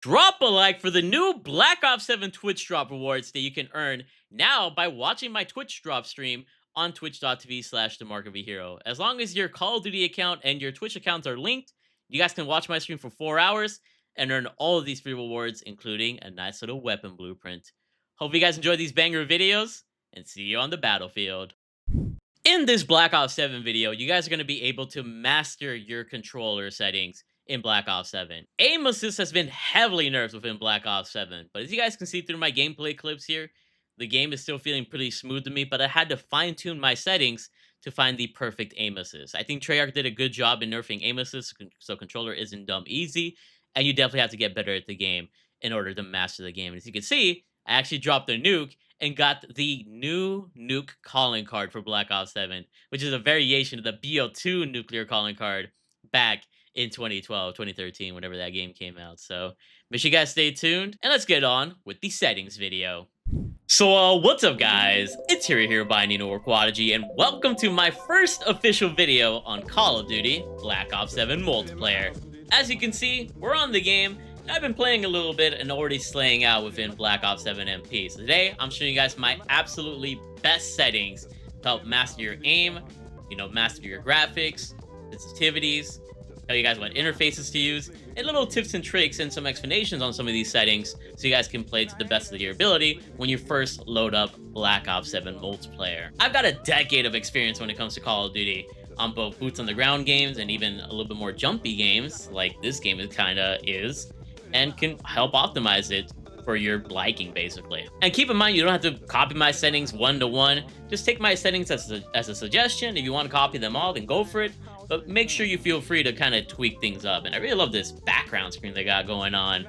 Drop a like for the new Black Ops 7 Twitch drop rewards that you can earn now by watching my Twitch drop stream on twitch.tv/themarkofahero. As long as your Call of Duty account and your Twitch accounts are linked, you guys can watch my stream for 4 hours and earn all of these free rewards, including a nice little weapon blueprint. Hope you guys enjoy these banger videos, and see you on the battlefield. In this Black Ops 7 video, you guys are going to be able to master your controller settings in Black Ops 7. Aim assist has been heavily nerfed within Black Ops 7, but as you guys can see through my gameplay clips here, the game is still feeling pretty smooth to me, but I had to fine-tune my settings to find the perfect aim assist. I think Treyarch did a good job in nerfing aim assist, so controller isn't dumb easy, and you definitely have to get better at the game in order to master the game. And as you can see, I actually dropped the nuke and got the new NUKE calling card for Black Ops 7, which is a variation of the BO2 nuclear calling card back in 2012, 2013, whenever that game came out. So make sure you guys stay tuned, and let's get on with the settings video. So, what's up, guys? It's Hero here by Nino or Quadigy, and welcome to my first official video on Call of Duty Black Ops 7 multiplayer. As you can see, we're on the game. I've been playing a little bit and already slaying out within Black Ops 7 MP. So today, I'm showing you guys my absolutely best settings to help master your aim, master your graphics, sensitivities, tell you guys what interfaces to use, and little tips and tricks and some explanations on some of these settings so you guys can play to the best of your ability when you first load up Black Ops 7 multiplayer. I've got a decade of experience when it comes to Call of Duty on both boots on the ground games and even a little bit more jumpy games like this game is, and can help optimize it for your liking, basically. And keep in mind, you don't have to copy my settings one-to-one. Just take my settings as a suggestion. If you want to copy them all, then go for it. But make sure you feel free to kind of tweak things up. And I really love this background screen they got going on.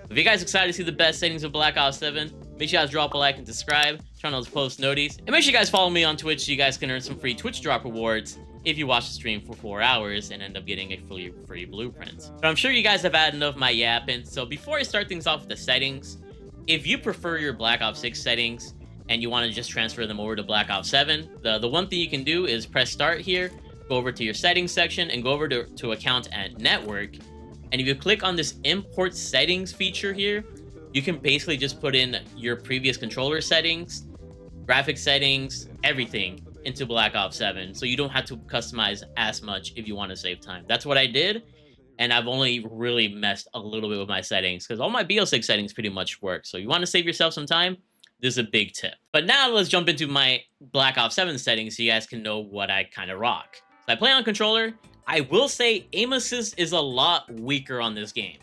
If you guys are excited to see the best settings of Black Ops 7, make sure you guys drop a like and subscribe, turn on those post noties, and make sure you guys follow me on Twitch so you guys can earn some free Twitch drop rewards if you watch the stream for 4 hours and end up getting a free blueprint. But I'm sure you guys have had enough of my yapping, so before I start things off with the settings, if you prefer your Black Ops 6 settings and you want to just transfer them over to Black Ops 7, the one thing you can do is press start here, go over to your settings section, and go over to account and network. And if you click on this import settings feature here, you can basically just put in your previous controller settings, graphic settings, everything into Black Ops 7, so you don't have to customize as much if you want to save time. That's what I did, and I've only really messed a little bit with my settings because all my BO6 settings pretty much work. So you want to save yourself some time, this is a big tip. But now let's jump into my Black Ops 7 settings so you guys can know what I kind of rock. So I play on controller. I will say aim assist is a lot weaker on this game.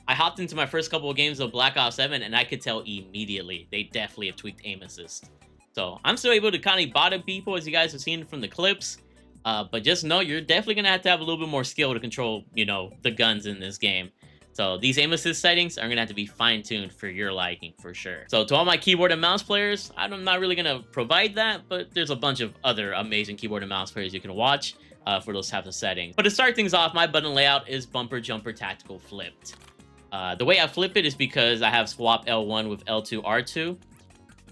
I hopped into my first couple of games of Black Ops 7 and I could tell immediately they definitely have tweaked aim assist. So I'm still able to kind of bottom people, as you guys have seen from the clips. But just know you're definitely going to have a little bit more skill to control, the guns in this game. So these aim assist settings are going to have to be fine-tuned for your liking, for sure. So to all my keyboard and mouse players, I'm not really going to provide that, but there's a bunch of other amazing keyboard and mouse players you can watch for those types of settings. But to start things off, my button layout is bumper jumper tactical flipped. The way I flip it is because I have swap L1 with L2 R2.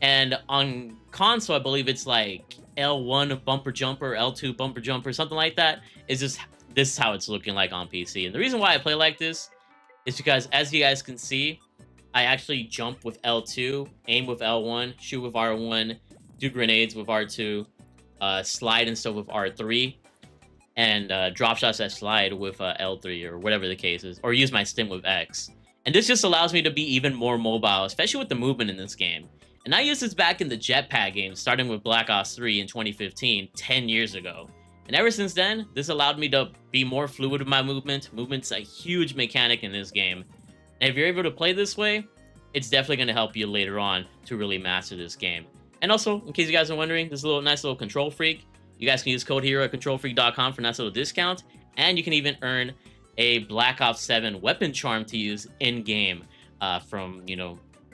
And on console, I believe it's like L1 bumper jumper, L2 bumper jumper, something like that. This is how it's looking like on PC. And the reason why I play like this is because, as you guys can see, I actually jump with L2, aim with L1, shoot with R1, do grenades with R2, slide and stuff with R3, and drop shots that slide with L3 or whatever the case is, or use my stim with X. And this just allows me to be even more mobile, especially with the movement in this game. And I used this back in the jetpack games, starting with Black Ops 3 in 2015, 10 years ago. And ever since then, this allowed me to be more fluid with my movement. Movement's a huge mechanic in this game. And if you're able to play this way, it's definitely going to help you later on to really master this game. And also, in case you guys are wondering, this is a nice little Control Freak. You guys can use code HERO at controlfreak.com for a nice little discount. And you can even earn a Black Ops 7 weapon charm to use in-game from,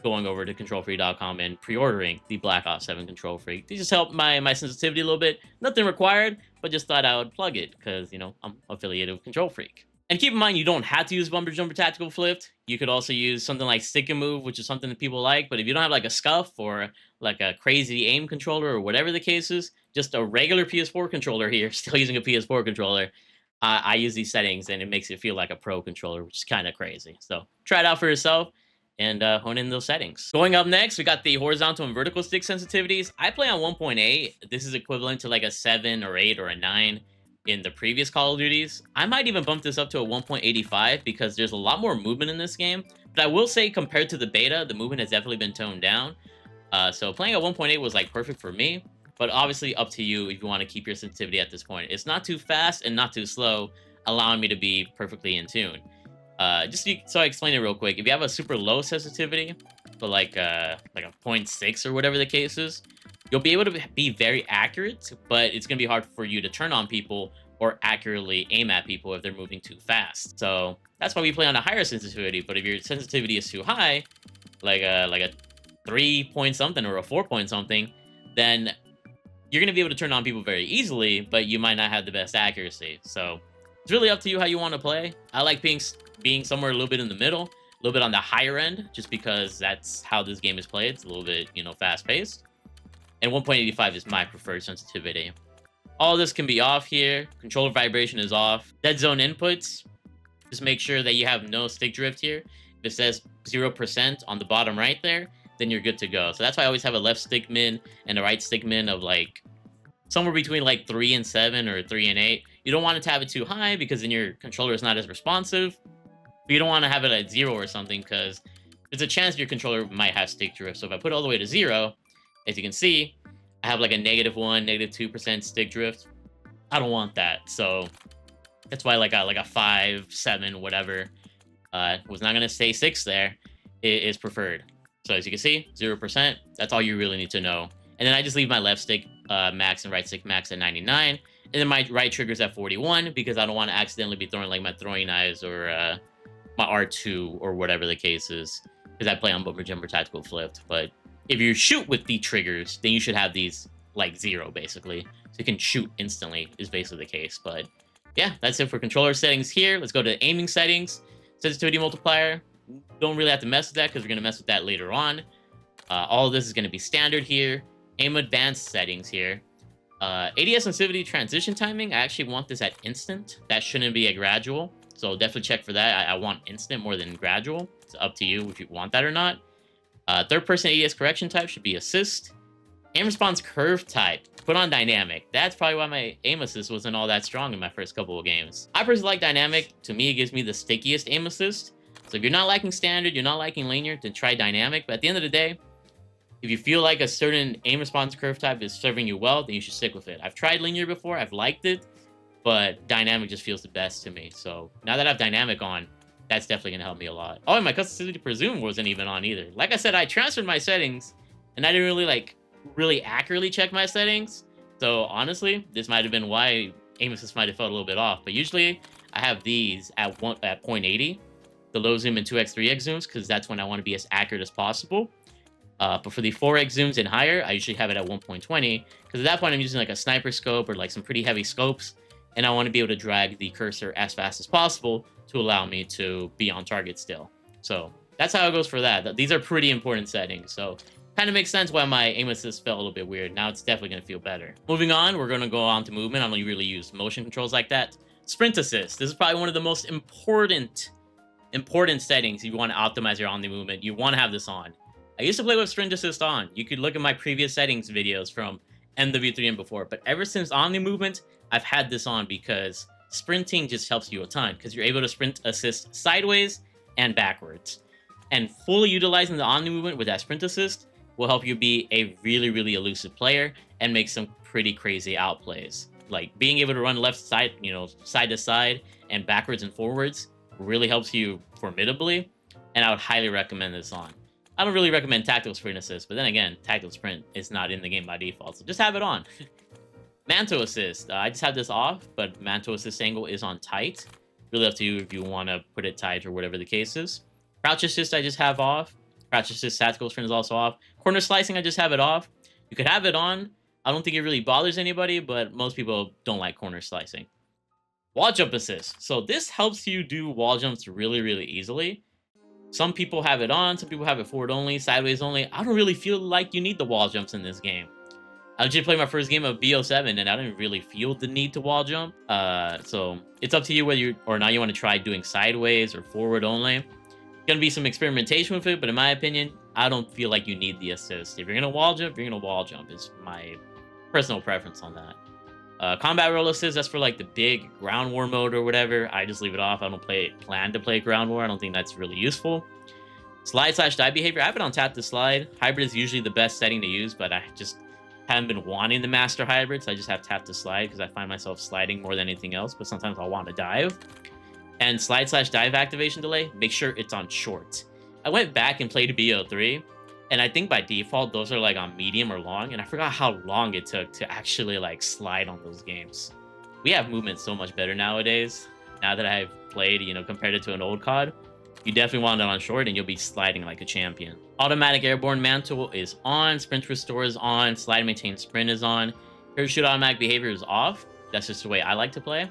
going over to controlfreak.com and pre-ordering the Black Ops 7 Control Freak. These just help my sensitivity a little bit. Nothing required, but just thought I would plug it because, I'm affiliated with Control Freak. And keep in mind, you don't have to use bumper jumper tactical flipped. You could also use something like stick and move, which is something that people like. But if you don't have like a scuff or like a crazy aim controller or whatever the case is, just a regular PS4 controller here, still using a PS4 controller, I use these settings and it makes it feel like a pro controller, which is kind of crazy. So try it out for yourself and hone in those settings. Going up next, we got the horizontal and vertical stick sensitivities. I play on 1.8. This is equivalent to like a 7 or 8 or a 9 in the previous Call of Duties. I might even bump this up to a 1.85 because there's a lot more movement in this game. But I will say, compared to the beta, the movement has definitely been toned down. So playing at 1.8 was like perfect for me. But obviously up to you if you want to keep your sensitivity at this point. It's not too fast and not too slow, allowing me to be perfectly in tune. So I explain it real quick. If you have a super low sensitivity, but like a 0.6 or whatever the case is, you'll be able to be very accurate, but it's gonna be hard for you to turn on people or accurately aim at people if they're moving too fast. So that's why we play on a higher sensitivity. But if your sensitivity is too high, like a 3 point something or a 4 point something, then you're going to be able to turn on people very easily, but you might not have the best accuracy. So it's really up to you how you want to play. I like being somewhere a little bit in the middle, a little bit on the higher end, just because that's how this game is played. It's a little bit, fast paced. And 1.85 is my preferred sensitivity. All this can be off here. Controller vibration is off. Dead zone inputs, just make sure that you have no stick drift here. If it says 0% on the bottom right there, then you're good to go. So that's why I always have a left stick min and a right stick min of like somewhere between like 3 and 7 or 3 and 8. You don't want it to have it too high because then your controller is not as responsive. But you don't want to have it at 0 or something because there's a chance your controller might have stick drift. So if I put it all the way to 0, as you can see, I have like a -1, -2% stick drift. I don't want that. So that's why like a 5, 7, whatever, was not going to say 6 there, is preferred. So as you can see, 0%, that's all you really need to know. And then I just leave my left stick max and right stick max at 99. And then my right trigger's at 41 because I don't want to accidentally be throwing like my throwing knives or my R2 or whatever the case is. Because I play on Bumper Jumper Tactical Flipped. But if you shoot with the triggers, then you should have these like 0 basically. So you can shoot instantly is basically the case. But yeah, that's it for controller settings here. Let's go to aiming settings. Sensitivity multiplier. Don't really have to mess with that because we're going to mess with that later on. All of this is going to be standard here. Aim advanced settings here. ADS sensitivity transition timing. I actually want this at instant. That shouldn't be a gradual. So definitely check for that. I want instant more than gradual. It's up to you if you want that or not. Third person ADS correction type should be assist. Aim response curve type. Put on dynamic. That's probably why my aim assist wasn't all that strong in my first couple of games. I personally like dynamic. To me, it gives me the stickiest aim assist. So if you're not liking standard, you're not liking linear, then try dynamic. But at the end of the day, if you feel like a certain aim response curve type is serving you well, then you should stick with it. I've tried linear before, I've liked it, but dynamic just feels the best to me. So now that I have dynamic on, that's definitely going to help me a lot. Oh, and my custom sensitivity presume wasn't even on either. Like I said, I transferred my settings, and I didn't really accurately check my settings. So honestly, this might have been why aim assist might have felt a little bit off. But usually, I have these at 0.80. The low zoom and 2x, 3x zooms, because that's when I want to be as accurate as possible. But for the 4x zooms and higher, I usually have it at 1.20, because at that point I'm using like a sniper scope or like some pretty heavy scopes, and I want to be able to drag the cursor as fast as possible to allow me to be on target still. So that's how it goes for that. These are pretty important settings, so kind of makes sense why my aim assist felt a little bit weird. Now it's definitely going to feel better. Moving on, we're going to go on to movement. I don't really use motion controls like that. Sprint assist. This is probably one of the most important settings if you want to optimize your on the movement. You want to have this on. I used to play with sprint assist on. You could look at my previous settings videos from MW3 and before, but ever since Omni movement, I've had this on because sprinting just helps you a ton because you're able to sprint assist sideways and backwards. And fully utilizing the Omni movement with that sprint assist will help you be a really, really elusive player and make some pretty crazy outplays. Like being able to run left side, side to side and backwards and forwards really helps you formidably, and I would highly recommend this on. I don't really recommend tactical sprint assist, but then again, tactical sprint is not in the game by default, so just have it on. Manto assist, I just have this off, but Manto assist angle is on tight. Really up to you if you want to put it tight or whatever the case is. Crouch assist I just have off. Crouch assist tactical sprint is also off. Corner slicing I just have it off. You could have it on. I don't think it really bothers anybody, but most people don't like corner slicing. Wall jump assist. So this helps you do wall jumps really, really easily. Some people have it on, some people have it forward only, sideways only. I don't really feel like you need the wall jumps in this game. I just played my first game of BO7 and I didn't really feel the need to wall jump. So it's up to you whether you or not you want to try doing sideways or forward only. Gonna be some experimentation with it, but in my opinion, I don't feel like you need the assist. If you're gonna wall jump, you're gonna wall jump. Is my personal preference on that. Combat roll assist, that's for like the big ground war mode or whatever. I just leave it off. I don't plan to play ground war. I don't think that's really useful. Slide slash die behavior. I have it on tap to slide. Hybrid is usually the best setting to use, but I just haven't been wanting the master hybrid, so I just have tap to slide because I find myself sliding more than anything else. But sometimes I'll want to dive. And slide slash dive activation delay, make sure it's on short. I went back and played BO3, and I think by default those are like on medium or long, and I forgot how long it took to actually like slide on those games. We have movement so much better nowadays. Now that I've played, compared it to an old COD, you definitely want it on short and you'll be sliding like a champion. Automatic airborne mantle is on, sprint restore is on, slide maintain sprint is on, parachute automatic behavior is off. That's just the way I like to play.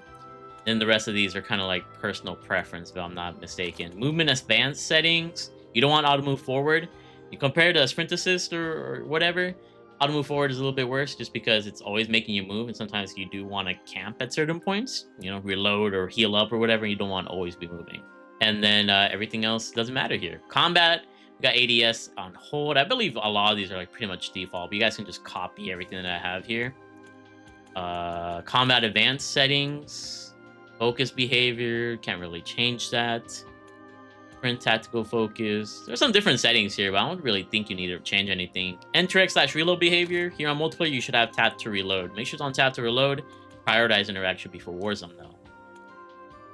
Then the rest of these are kind of like personal preference, if I'm not mistaken. Movement advanced settings, you don't want auto move forward. You compare to a sprint assist or whatever, auto move forward is a little bit worse just because it's always making you move, and sometimes you do want to camp at certain points, reload or heal up or whatever, you don't want to always be moving. And then everything else doesn't matter here. Combat, we got ADS on hold. I believe a lot of these are like pretty much default, but you guys can just copy everything that I have here. Combat advanced settings, focus behavior, can't really change that. Sprint tactical focus. There's some different settings here, but I don't really think you need to change anything. Enter X / reload behavior. Here on multiplayer, you should have tap to reload. Make sure it's on tap to reload. Prioritize interaction before Warzone though.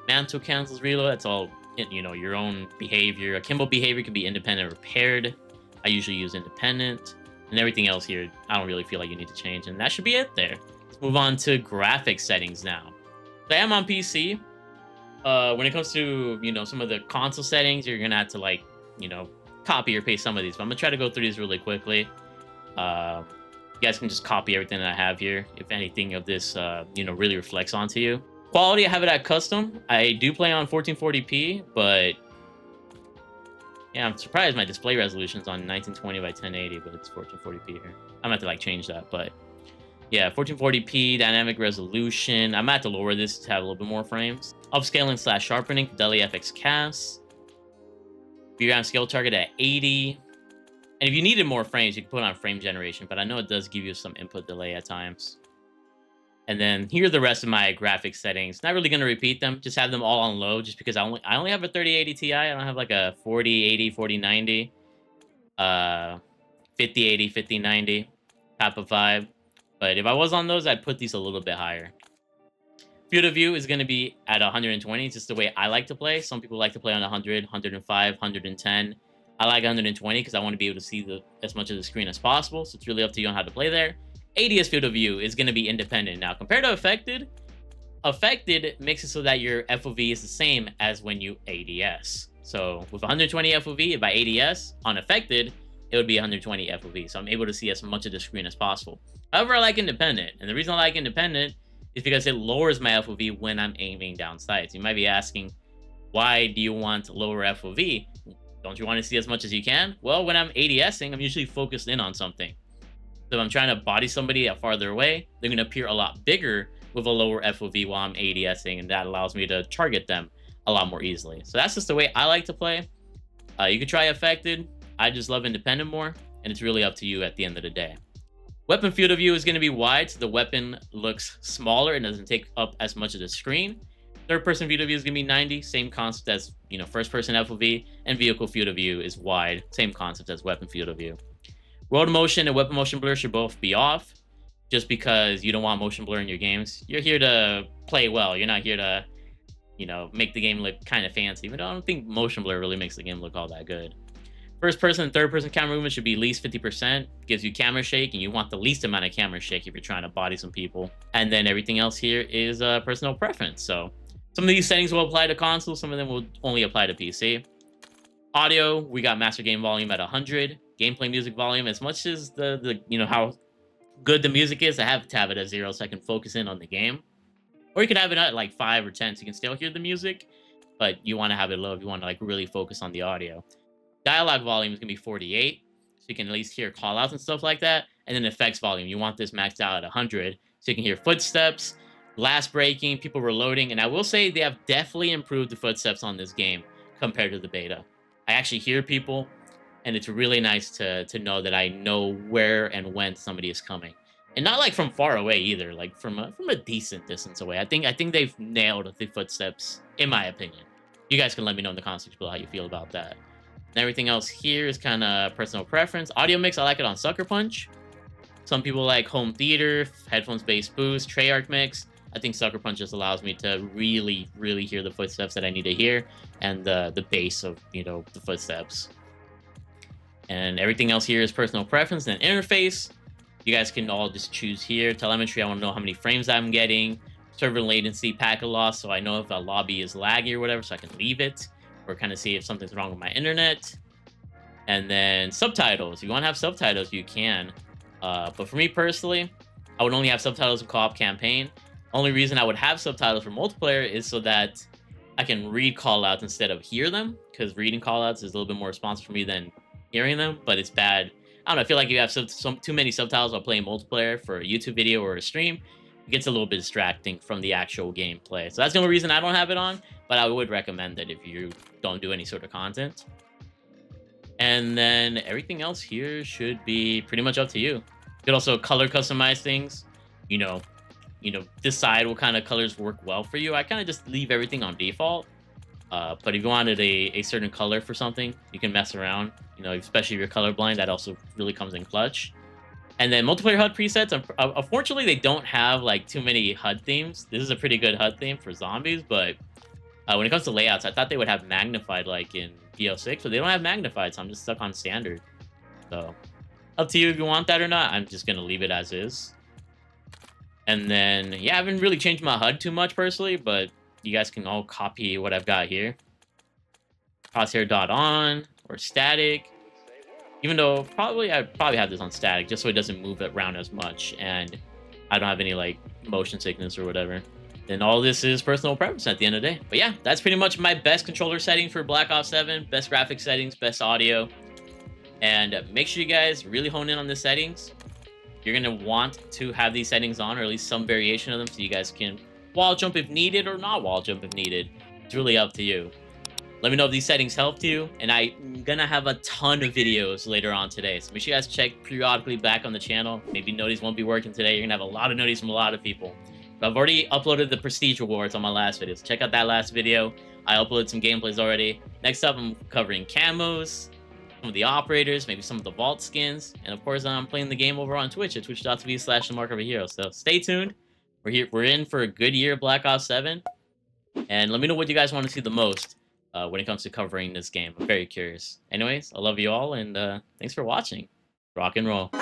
Mantle cancels reload. That's all, your own behavior. Akimbo behavior can be independent or paired. I usually use independent. And everything else here, I don't really feel like you need to change. And that should be it there. Let's move on to graphics settings now. So I am on PC. When it comes to, some of the console settings, you're going to have to, copy or paste some of these. But I'm going to try to go through these really quickly. You guys can just copy everything that I have here. If anything of this, really reflects onto you. Quality, I have it at custom. I do play on 1440p, but yeah, I'm surprised my display resolution is on 1920 by 1080, but it's 1440p here. I'm going to have to change that, but yeah, 1440p dynamic resolution. I'm going to have to lower this to have a little bit more frames. Upscaling / sharpening, Fidelity FX cast. VRAM scale target at 80. And if you needed more frames, you can put on frame generation, but I know it does give you some input delay at times. And then here are the rest of my graphics settings. Not really going to repeat them. Just have them all on low, just because I only have a 3080 Ti. I don't have like a 4080, 4090, 5080, 5090 type of vibe. But if I was on those, I'd put these a little bit higher. Field of view is going to be at 120. It's just the way I like to play. Some people like to play on 100, 105, 110. I like 120 because I want to be able to see as much of the screen as possible. So it's really up to you on how to play there. ADS field of view is going to be independent. Now, compared to affected makes it so that your FOV is the same as when you ADS. So with 120 FOV, if I ADS on affected, it would be 120 FOV. So I'm able to see as much of the screen as possible. However, I like independent. And the reason I like independent is because it lowers my FOV when I'm aiming down sights. You might be asking, why do you want lower FOV? Don't you want to see as much as you can? Well, when I'm ADSing, I'm usually focused in on something. So if I'm trying to body somebody farther away, they're going to appear a lot bigger with a lower FOV while I'm ADSing, and that allows me to target them a lot more easily. So that's just the way I like to play. You could try affected. I just love independent more, and it's really up to you at the end of the day. Weapon field of view is going to be wide, so the weapon looks smaller and doesn't take up as much of the screen. Third person field of view is going to be 90, same concept as first person FOV, and vehicle field of view is wide, same concept as weapon field of view. Road motion and weapon motion blur should both be off, just because you don't want motion blur in your games. You're here to play well. You're not here to, make the game look kind of fancy. But I don't think motion blur really makes the game look all that good. First person and third person camera movement should be at least 50%. Gives you camera shake, and you want the least amount of camera shake if you're trying to body some people. And then everything else here is personal preference. So some of these settings will apply to console. Some of them will only apply to PC. Audio, we got master game volume at 100. Gameplay music volume, as much as the how good the music is, I have to have it at 0 so I can focus in on the game. Or you can have it at like 5 or 10 so you can still hear the music, but you want to have it low if you want to really focus on the audio. Dialogue volume is going to be 48, so you can at least hear call outs and stuff like that. And then effects volume, you want this maxed out at 100 so you can hear footsteps, glass breaking, people reloading. And I will say they have definitely improved the footsteps on this game compared to the beta. I actually hear people, and it's really nice to know that I know where and when somebody is coming, and not like from far away either, like from a decent distance away. I think they've nailed the footsteps, in my opinion. You guys can let me know in the comments below how you feel about that. And everything else here is kind of personal preference. Audio mix, I like it on Sucker Punch. Some people like home theater, headphones bass boost, Treyarch mix. I think Sucker Punch just allows me to really, really hear the footsteps that I need to hear, and the bass of the footsteps. And everything else here is personal preference. And interface, you guys can all just choose here. Telemetry, I want to know how many frames I'm getting. Server latency, packet loss, so I know if a lobby is laggy or whatever, so I can leave it, or kind of see if something's wrong with my internet. And then subtitles. If you want to have subtitles, you can. But for me personally, I would only have subtitles in co-op campaign. Only reason I would have subtitles for multiplayer is so that I can read callouts instead of hear them, because reading callouts is a little bit more responsive for me than hearing them. But it's bad. I don't know. I feel like if you have too many subtitles while playing multiplayer for a YouTube video or a stream, it gets a little bit distracting from the actual gameplay. So that's the only reason I don't have it on. But I would recommend it if you don't do any sort of content. And then everything else here should be pretty much up to you. You could also color customize things. Decide what kind of colors work well for you. I kind of just leave everything on default. But if you wanted a certain color for something, you can mess around. Especially if you're colorblind, that also really comes in clutch. And then multiplayer HUD presets. Unfortunately, they don't have like too many HUD themes. This is a pretty good HUD theme for zombies, but when it comes to layouts, I thought they would have magnified like in BO6, but they don't have magnified, so I'm just stuck on standard. So up to you if you want that or not. I'm just gonna leave it as is. And then yeah, I haven't really changed my HUD too much personally, but you guys can all copy what I've got here. Crosshair dot on or static. Even though I'd probably have this on static just so it doesn't move around as much and I don't have any like motion sickness or whatever. Then all this is personal preference at the end of the day. But yeah, that's pretty much my best controller setting for Black Ops 7. Best graphics settings, best audio. And make sure you guys really hone in on the settings. You're going to want to have these settings on, or at least some variation of them, so you guys can wall jump if needed or not wall jump if needed. It's really up to you. Let me know if these settings helped you, and I'm gonna have a ton of videos later on today, so make sure you guys check periodically back on the channel. Maybe noties won't be working today. You're gonna have a lot of noties from a lot of people. But I've already uploaded the prestige rewards on my last video, so check out that last video. I uploaded some gameplays already. Next up, I'm covering camos, some of the operators, maybe some of the vault skins, and of course, I'm playing the game over on Twitch at twitch.tv/themarkofahero. So stay tuned. We're in for a good year of Black Ops 7, and let me know what you guys want to see the most. When it comes to covering this game. I'm very curious. Anyways, I love you all, and thanks for watching. Rock and roll.